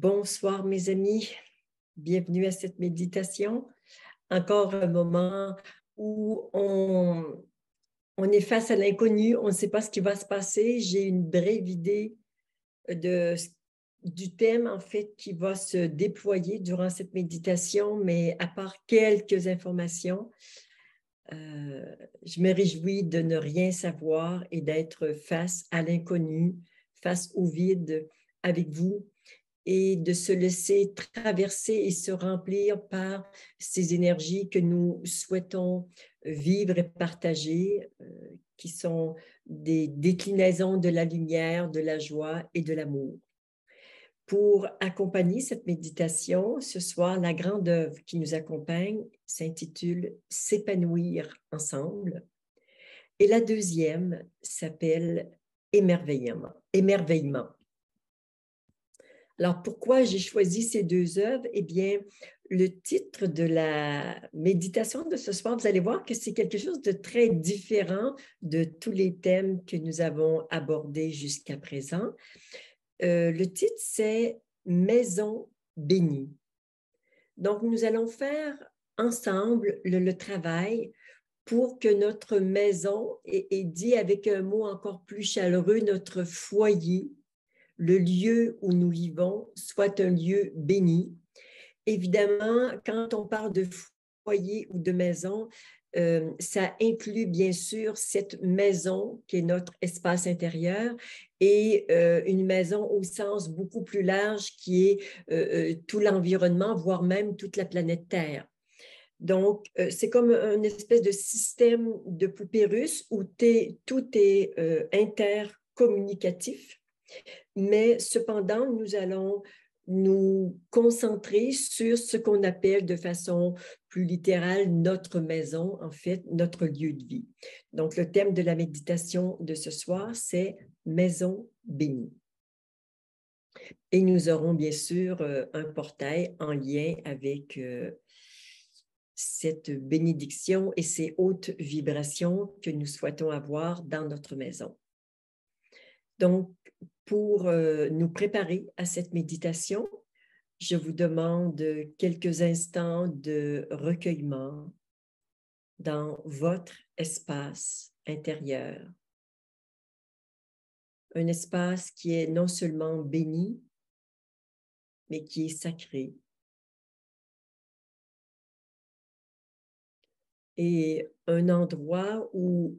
Bonsoir mes amis, bienvenue à cette méditation. Encore un moment où on est face à l'inconnu, on ne sait pas ce qui va se passer. J'ai une brève idée de, du thème en fait qui va se déployer durant cette méditation, mais à part quelques informations, je me réjouis de ne rien savoir et d'être face à l'inconnu, face au vide avec vous, et de se laisser traverser et se remplir par ces énergies que nous souhaitons vivre et partager, qui sont des déclinaisons de la lumière, de la joie et de l'amour. Pour accompagner cette méditation, ce soir, la grande œuvre qui nous accompagne s'intitule « S'épanouir ensemble » et la deuxième s'appelle « Émerveillement ». Alors, pourquoi j'ai choisi ces deux œuvres? Eh bien, le titre de la méditation de ce soir, vous allez voir que c'est quelque chose de très différent de tous les thèmes que nous avons abordés jusqu'à présent. Le titre, c'est « Maison bénie ». Donc, nous allons faire ensemble le travail pour que notre maison, et dit avec un mot encore plus chaleureux, notre foyer, le lieu où nous vivons, soit un lieu béni. Évidemment, quand on parle de foyer ou de maison, ça inclut bien sûr cette maison qui est notre espace intérieur et une maison au sens beaucoup plus large qui est tout l'environnement, voire même toute la planète Terre. Donc, c'est comme une espèce de système de poupée russe où tout est intercommunicatif, mais cependant, nous allons nous concentrer sur ce qu'on appelle de façon plus littérale notre maison, en fait, notre lieu de vie. Donc, le thème de la méditation de ce soir, c'est « Maison bénie ». Et nous aurons bien sûr un portail en lien avec cette bénédiction et ces hautes vibrations que nous souhaitons avoir dans notre maison. Donc, pour nous préparer à cette méditation, je vous demande quelques instants de recueillement dans votre espace intérieur. Un espace qui est non seulement béni, mais qui est sacré. Et un endroit où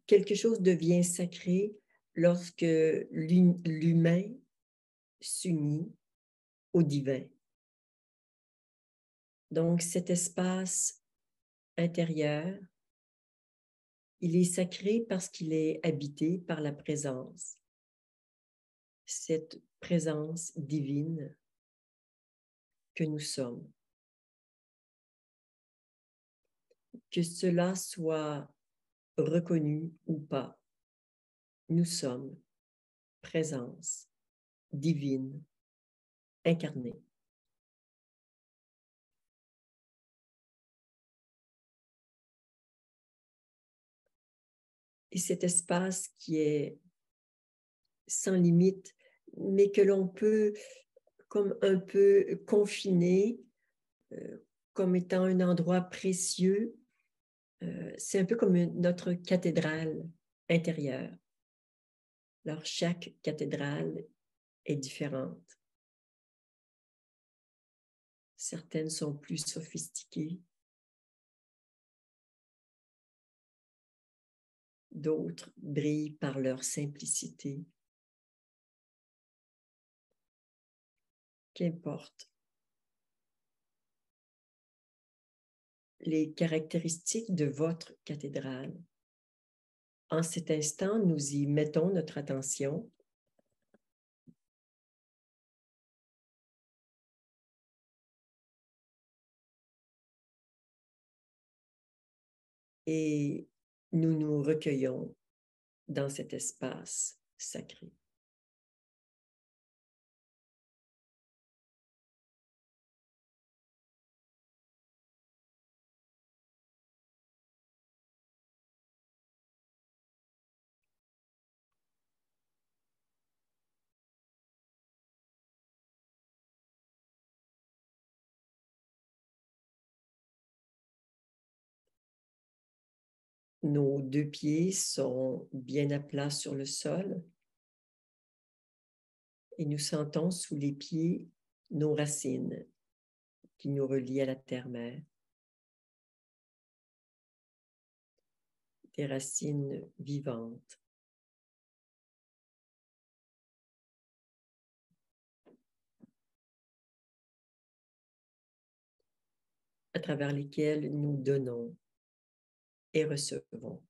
quelque chose devient sacré lorsque l'humain s'unit au divin. Donc, cet espace intérieur, il est sacré parce qu'il est habité par la présence, cette présence divine que nous sommes. Que cela soit reconnu ou pas, nous sommes présence divine incarnée. Et cet espace qui est sans limite, mais que l'on peut comme un peu confiner, comme étant un endroit précieux, c'est un peu comme notre cathédrale intérieure. Alors, chaque cathédrale est différente. Certaines sont plus sophistiquées, d'autres brillent par leur simplicité. Qu'importe. Les caractéristiques de votre cathédrale. En cet instant, nous y mettons notre attention. Et nous nous recueillons dans cet espace sacré. Nos deux pieds sont bien à plat sur le sol et nous sentons sous les pieds nos racines qui nous relient à la terre-mère. Des racines vivantes. À travers lesquelles nous donnons et recevons.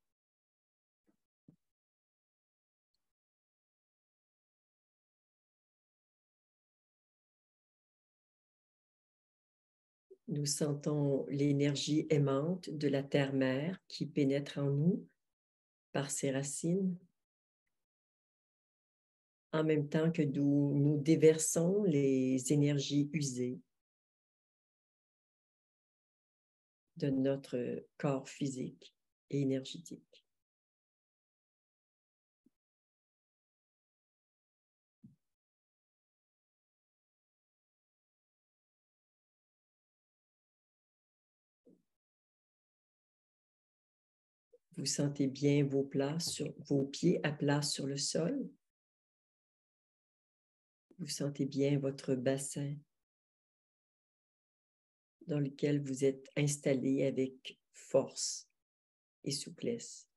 Nous sentons l'énergie aimante de la terre-mère qui pénètre en nous par ses racines, en même temps que nous déversons les énergies usées de notre corps physique et énergétique. Vous sentez bien vos pieds à plat sur le sol. Vous sentez bien votre bassin dans lequel vous êtes installé avec force et souplesse.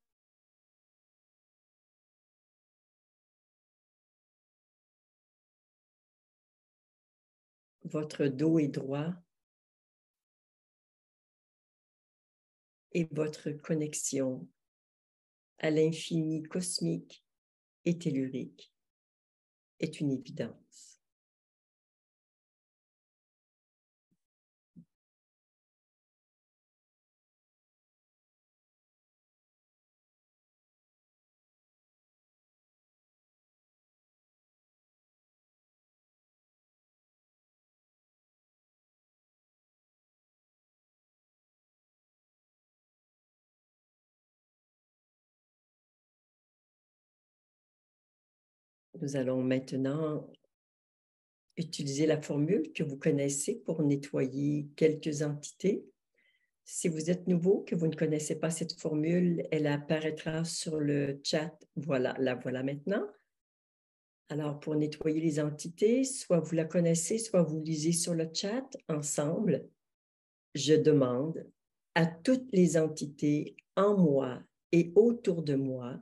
Votre dos est droit et votre connexion à l'infini cosmique et tellurique est une évidence. Nous allons maintenant utiliser la formule que vous connaissez pour nettoyer quelques entités. Si vous êtes nouveau, que vous ne connaissez pas cette formule, elle apparaîtra sur le chat. Voilà, la voilà maintenant. Alors, pour nettoyer les entités, soit vous la connaissez, soit vous lisez sur le chat ensemble. Je demande à toutes les entités en moi et autour de moi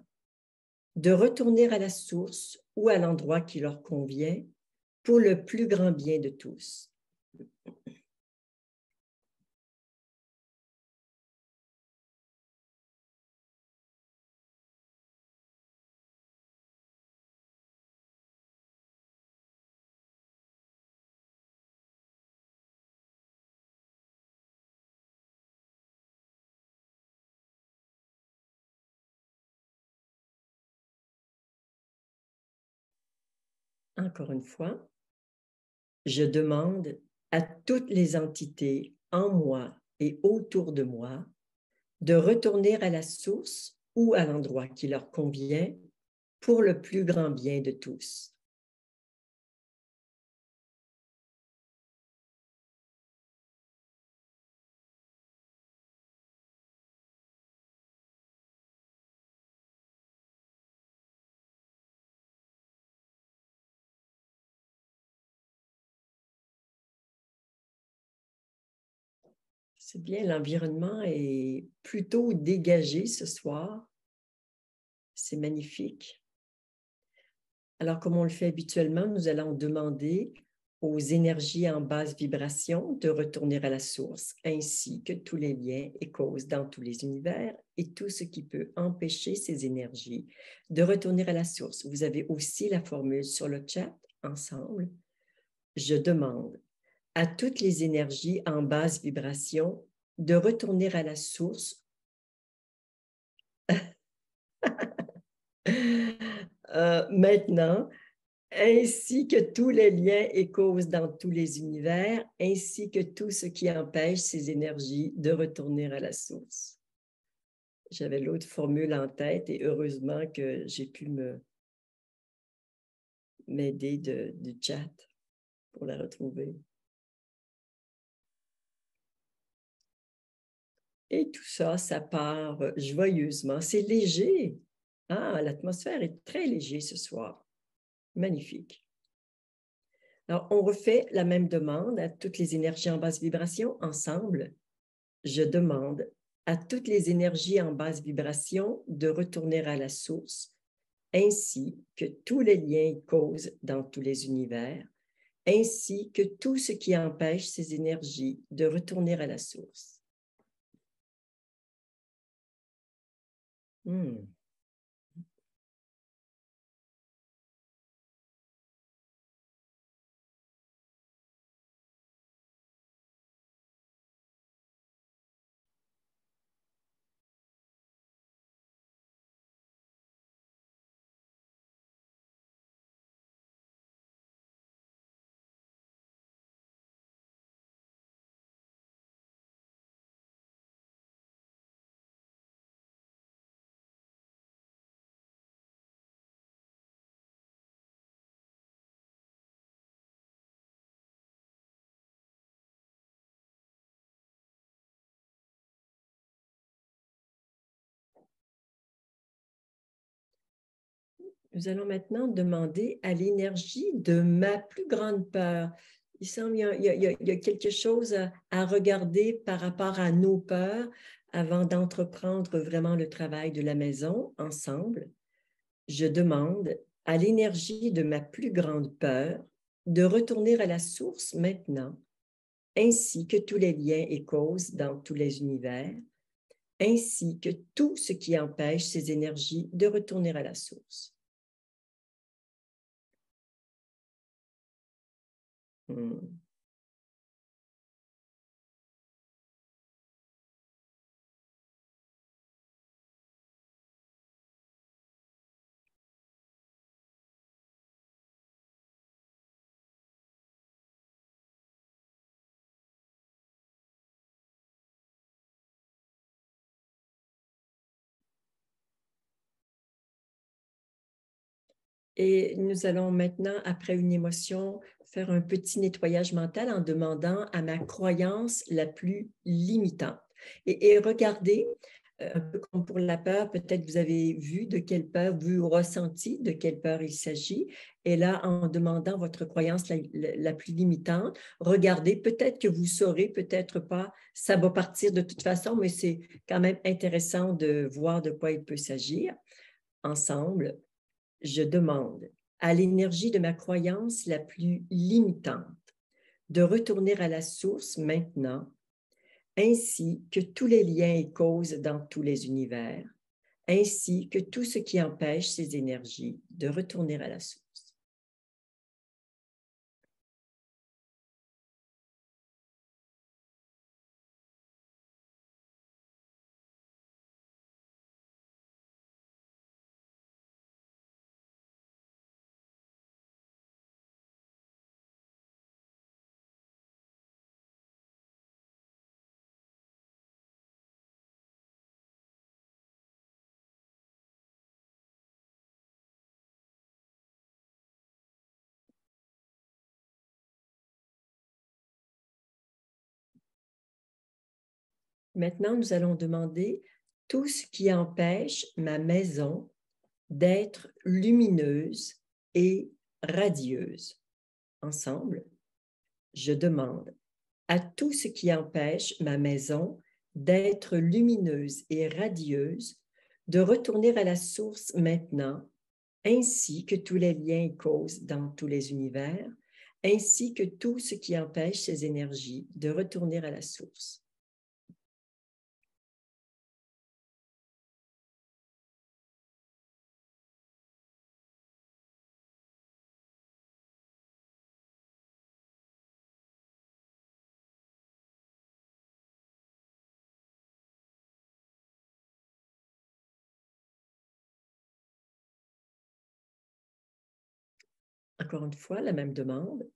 de retourner à la source ou à l'endroit qui leur convient pour le plus grand bien de tous. Encore une fois, je demande à toutes les entités en moi et autour de moi de retourner à la source ou à l'endroit qui leur convient pour le plus grand bien de tous. C'est bien, l'environnement est plutôt dégagé ce soir. C'est magnifique. Alors, comme on le fait habituellement, nous allons demander aux énergies en basse vibration de retourner à la source, ainsi que tous les liens et causes dans tous les univers et tout ce qui peut empêcher ces énergies de retourner à la source. Vous avez aussi la formule sur le chat ensemble. Je demande à toutes les énergies en basse vibration de retourner à la source. Maintenant, ainsi que tous les liens et causes dans tous les univers, ainsi que tout ce qui empêche ces énergies de retourner à la source. J'avais l'autre formule en tête et heureusement que j'ai pu m'aider du chat pour la retrouver. Et tout ça, ça part joyeusement. C'est léger. Ah, l'atmosphère est très légère ce soir. Magnifique. Alors, on refait la même demande à toutes les énergies en basse vibration ensemble. Je demande à toutes les énergies en basse vibration de retourner à la source, ainsi que tous les liens et causes dans tous les univers, ainsi que tout ce qui empêche ces énergies de retourner à la source. Nous allons maintenant demander à l'énergie de ma plus grande peur. Il semble qu'il y a quelque chose à regarder par rapport à nos peurs avant d'entreprendre vraiment le travail de la maison ensemble. Je demande à l'énergie de ma plus grande peur de retourner à la source maintenant, ainsi que tous les liens et causes dans tous les univers, ainsi que tout ce qui empêche ces énergies de retourner à la source. Et nous allons maintenant, après une émotion, faire un petit nettoyage mental en demandant à ma croyance la plus limitante. Et regardez, un peu comme pour la peur, peut-être vous avez vu de quelle peur, vu ou ressenti de quelle peur il s'agit. Et là, en demandant votre croyance la plus limitante, regardez, peut-être que vous saurez, peut-être pas, ça va partir de toute façon, mais c'est quand même intéressant de voir de quoi il peut s'agir. Ensemble, je demande à l'énergie de ma croyance la plus limitante de retourner à la source maintenant, ainsi que tous les liens et causes dans tous les univers, ainsi que tout ce qui empêche ces énergies de retourner à la source. Maintenant, nous allons demander tout ce qui empêche ma maison d'être lumineuse et radieuse. Ensemble, je demande à tout ce qui empêche ma maison d'être lumineuse et radieuse de retourner à la source maintenant, ainsi que tous les liens et causes dans tous les univers, ainsi que tout ce qui empêche ces énergies de retourner à la source. Encore une fois, la même demande.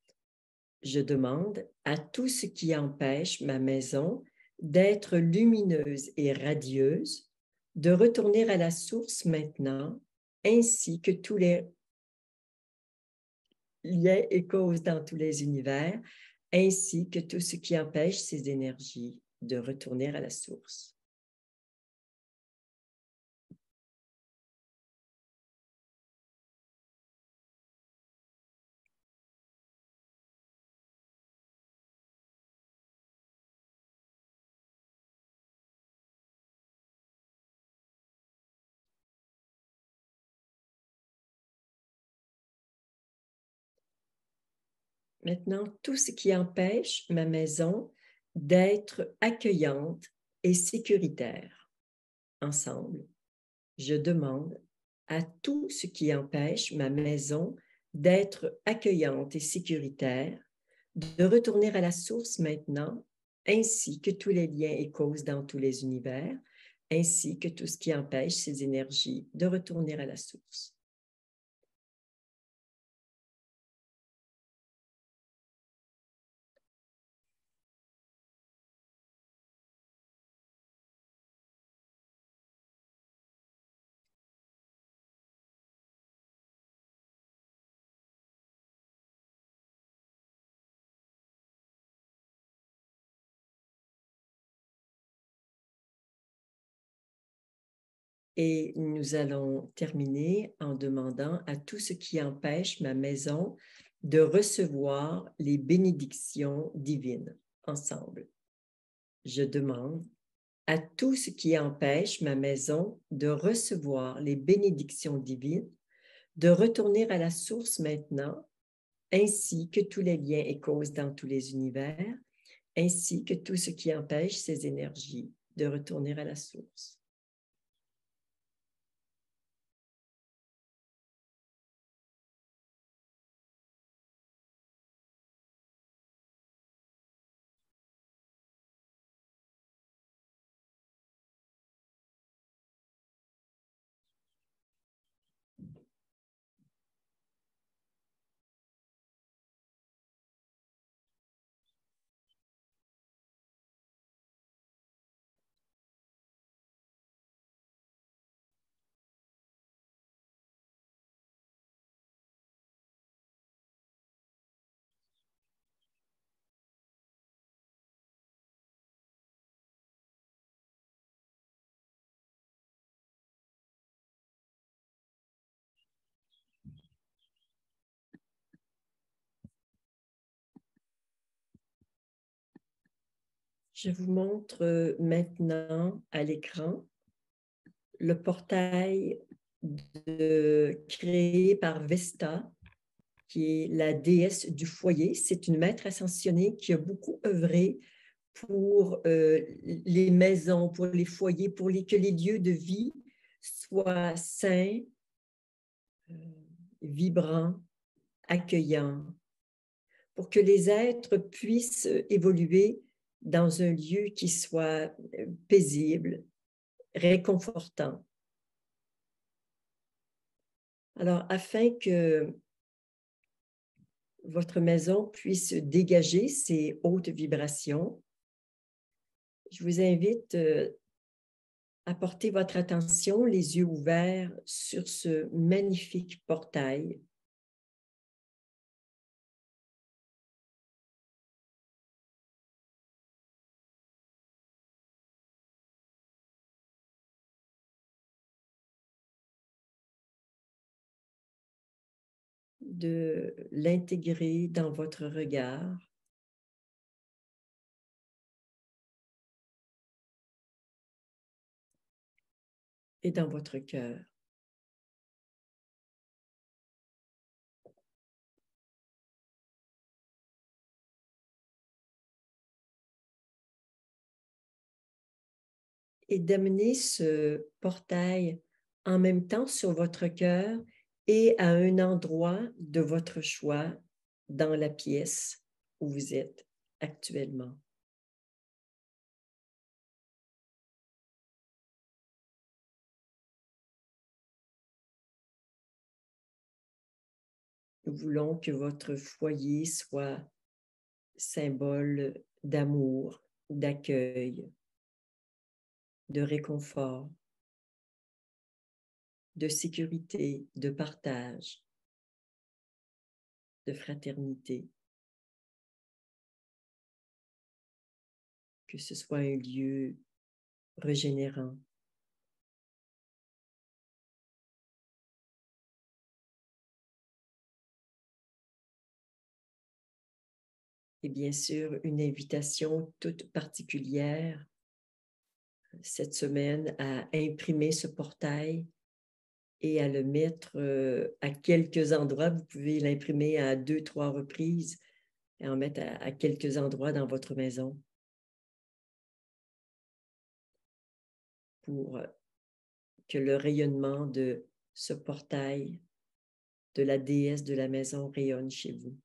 Je demande à tout ce qui empêche ma maison d'être lumineuse et radieuse de retourner à la source maintenant, ainsi que tous les liens et causes dans tous les univers, ainsi que tout ce qui empêche ces énergies de retourner à la source. Maintenant, tout ce qui empêche ma maison d'être accueillante et sécuritaire. Ensemble, je demande à tout ce qui empêche ma maison d'être accueillante et sécuritaire de retourner à la source maintenant, ainsi que tous les liens et causes dans tous les univers, ainsi que tout ce qui empêche ces énergies de retourner à la source. Et nous allons terminer en demandant à tout ce qui empêche ma maison de recevoir les bénédictions divines ensemble. Je demande à tout ce qui empêche ma maison de recevoir les bénédictions divines de retourner à la source maintenant, ainsi que tous les liens et causes dans tous les univers, ainsi que tout ce qui empêche ces énergies de retourner à la source. Je vous montre maintenant à l'écran le portail créé par Vesta, qui est la déesse du foyer. C'est une maître ascensionnée qui a beaucoup œuvré pour les maisons, pour les foyers, pour que les lieux de vie soient sains, vibrants, accueillants, pour que les êtres puissent évoluer dans un lieu qui soit paisible, réconfortant. Alors, afin que votre maison puisse dégager ces hautes vibrations, je vous invite à porter votre attention, les yeux ouverts, sur ce magnifique portail. De l'intégrer dans votre regard. Et dans votre cœur. Et d'amener ce portail en même temps sur votre cœur et à un endroit de votre choix dans la pièce où vous êtes actuellement. Nous voulons que votre foyer soit symbole d'amour, d'accueil, de réconfort, de sécurité, de partage, de fraternité. Que ce soit un lieu régénérant. Et bien sûr, une invitation toute particulière cette semaine à imprimer ce portail et à le mettre à quelques endroits. Vous pouvez l'imprimer à 2, 3 reprises et en mettre à quelques endroits dans votre maison pour que le rayonnement de ce portail de la déesse de la maison rayonne chez vous.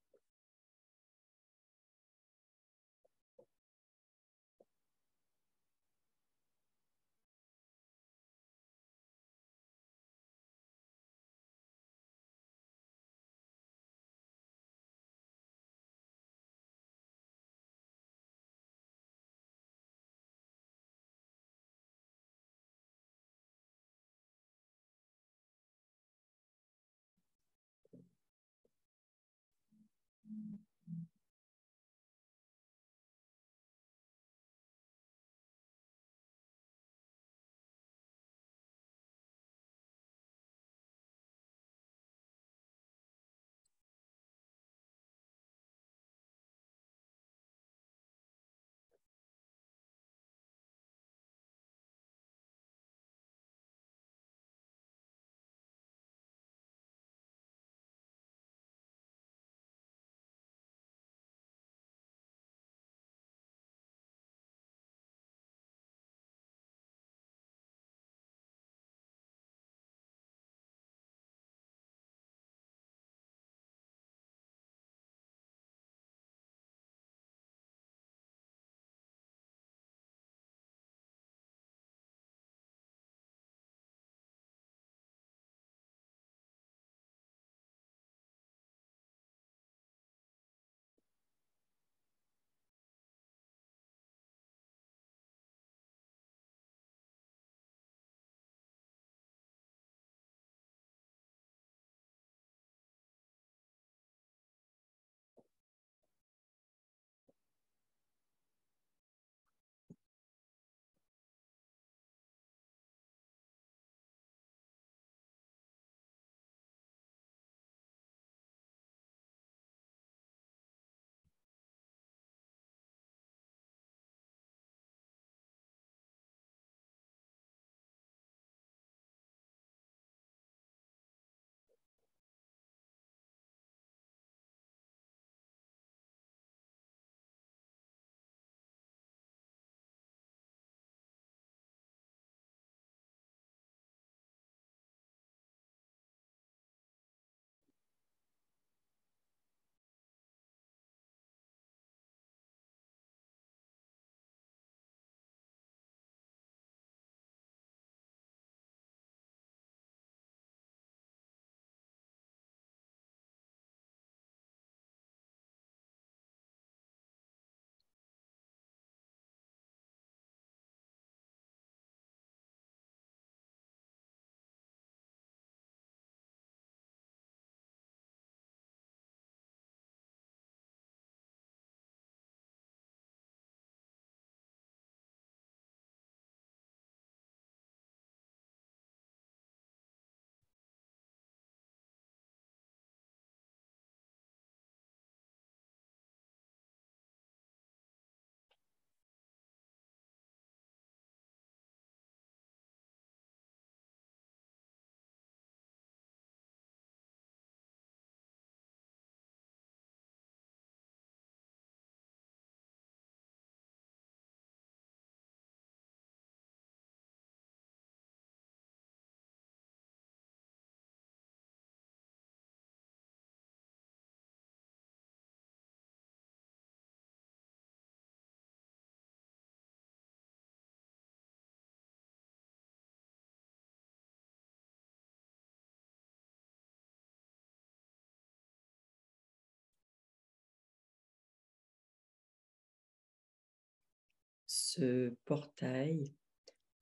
Ce portail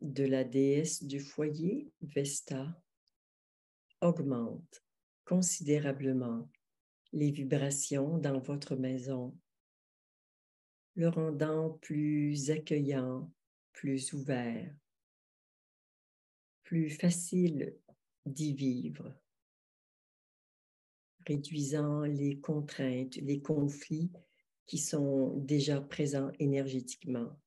de la déesse du foyer, Vesta, augmente considérablement les vibrations dans votre maison, le rendant plus accueillant, plus ouvert, plus facile d'y vivre, réduisant les contraintes, les conflits qui sont déjà présents énergétiquement.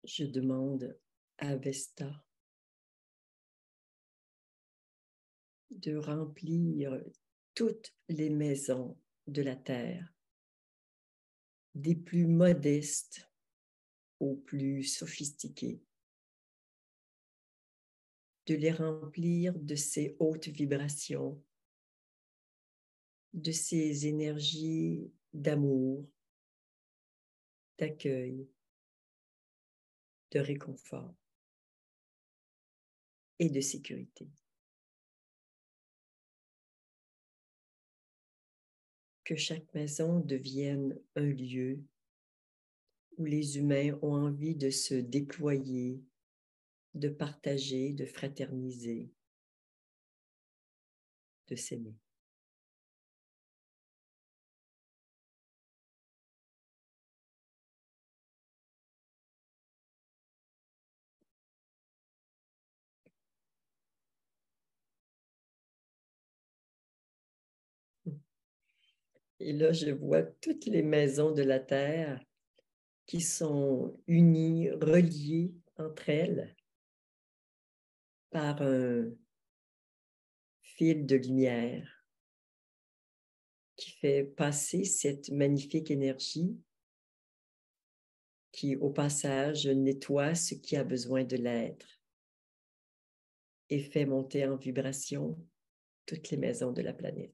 je demande à Vesta de remplir toutes les maisons de la Terre, des plus modestes aux plus sophistiquées, de les remplir de ces hautes vibrations, de ces énergies d'amour, d'accueil, de réconfort et de sécurité. Que chaque maison devienne un lieu où les humains ont envie de se déployer, de partager, de fraterniser, de s'aimer. Et là, je vois toutes les maisons de la Terre qui sont unies, reliées entre elles par un fil de lumière qui fait passer cette magnifique énergie qui, au passage, nettoie ce qui a besoin de l'être et fait monter en vibration toutes les maisons de la planète.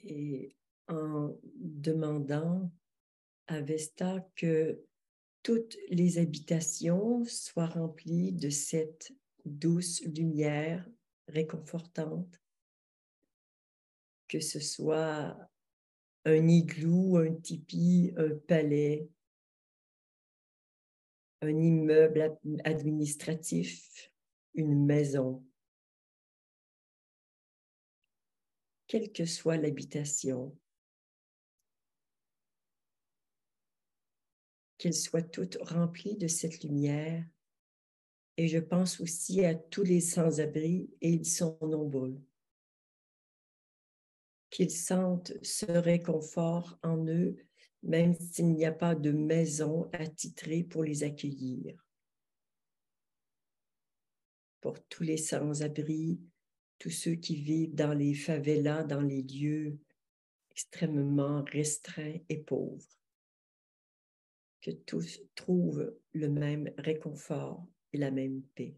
Et en demandant à Vesta que toutes les habitations soient remplies de cette douce lumière réconfortante, que ce soit un igloo, un tipi, un palais, un immeuble administratif, une maison. Quelle que soit l'habitation, qu'elle soit toute remplie de cette lumière. Et je pense aussi à tous les sans-abri, et ils sont nombreux. Qu'ils sentent ce réconfort en eux, même s'il n'y a pas de maison attitrée pour les accueillir. Pour tous les sans-abri, tous ceux qui vivent dans les favelas, dans les lieux extrêmement restreints et pauvres. Que tous trouvent le même réconfort et la même paix.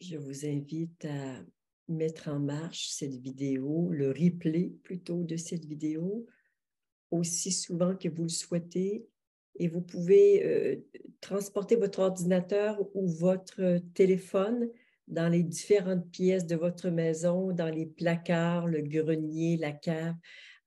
je vous invite à mettre en marche cette vidéo, le replay plutôt de cette vidéo, aussi souvent que vous le souhaitez. Et vous pouvez transporter votre ordinateur ou votre téléphone dans les différentes pièces de votre maison, dans les placards, le grenier, la cave.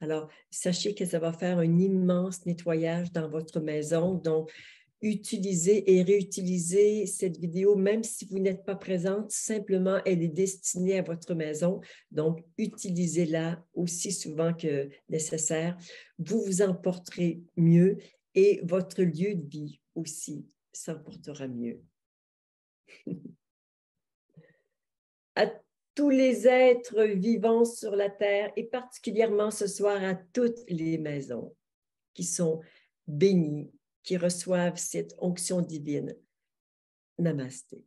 Alors, sachez que ça va faire un immense nettoyage dans votre maison. Donc, utilisez et réutilisez cette vidéo, même si vous n'êtes pas présente, simplement, elle est destinée à votre maison. Donc, utilisez-la aussi souvent que nécessaire. Vous vous en porterez mieux et votre lieu de vie aussi s'en portera mieux. À tous les êtres vivants sur la terre et particulièrement ce soir à toutes les maisons qui sont bénies, qui reçoivent cette onction divine. Namasté.